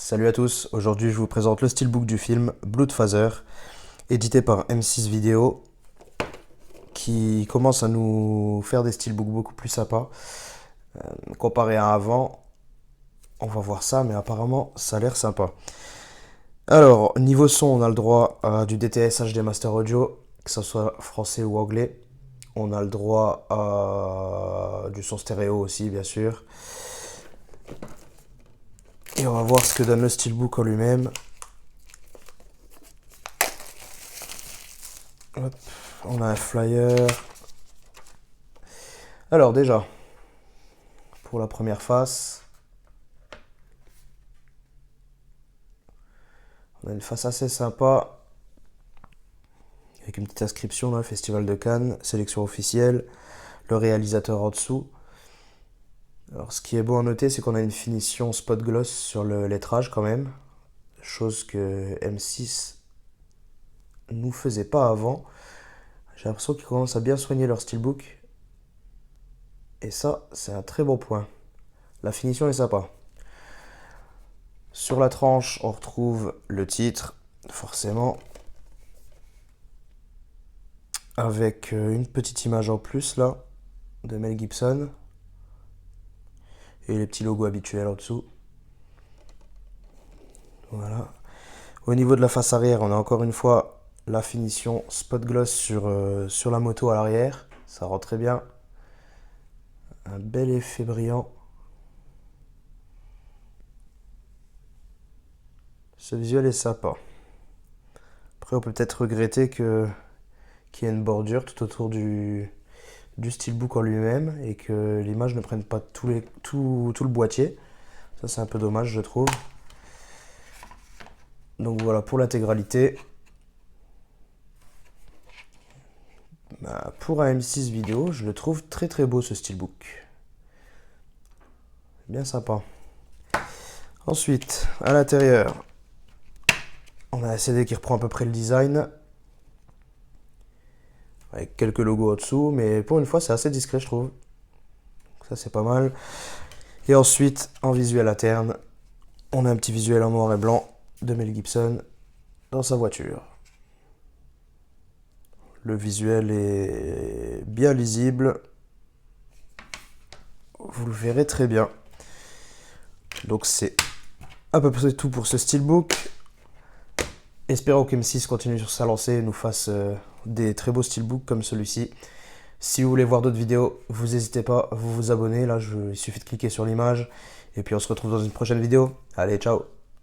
Salut à tous, aujourd'hui je vous présente le steelbook du film Bloodfather, édité par M6 Vidéo, qui commence à nous faire des steelbooks beaucoup plus sympas. Comparé à avant, on va voir ça, mais apparemment ça a l'air sympa. Alors, niveau son, on a le droit à du DTS HD Master Audio, que ce soit français ou anglais. On a le droit à du son stéréo aussi, bien sûr. Et on va voir ce que donne le steelbook en lui-même. Hop, on a un flyer. Alors déjà, pour la première face, on a une face assez sympa, avec une petite inscription là, Festival de Cannes, sélection officielle, le réalisateur en dessous. Alors ce qui est beau à noter, c'est qu'on a une finition spot gloss sur le lettrage quand même, chose que M6 nous faisait pas avant. J'ai l'impression qu'ils commencent à bien soigner leur steelbook, et ça, c'est un très bon point. La finition est sympa. Sur la tranche, on retrouve le titre, forcément, avec une petite image en plus là, de Mel Gibson, et les petits logos habituels en dessous. Voilà. Au niveau de la face arrière, on a encore une fois la finition spot gloss sur la moto à l'arrière. Ça rend très bien. Un bel effet brillant. Ce visuel est sympa. Après, on peut peut-être regretter qu'il y ait une bordure tout autour du steelbook en lui-même et que l'image ne prenne pas tout le boîtier. Ça, c'est un peu dommage, je trouve. Donc voilà pour l'intégralité. Pour un M6 vidéo, je le trouve très très beau ce steelbook. Bien sympa. Ensuite, à l'intérieur, on a un CD qui reprend à peu près le design. Avec quelques logos en dessous, mais pour une fois c'est assez discret je trouve. Ça c'est pas mal. Et ensuite, en visuel interne, on a un petit visuel en noir et blanc de Mel Gibson dans sa voiture. Le visuel est bien lisible. Vous le verrez très bien. Donc c'est à peu près tout pour ce steelbook. Espérons que M6 continue sur sa lancée et nous fasse des très beaux steelbooks comme celui-ci. Si vous voulez voir d'autres vidéos, vous n'hésitez pas, vous vous abonnez. Là, il suffit de cliquer sur l'image. Et puis on se retrouve dans une prochaine vidéo. Allez, ciao!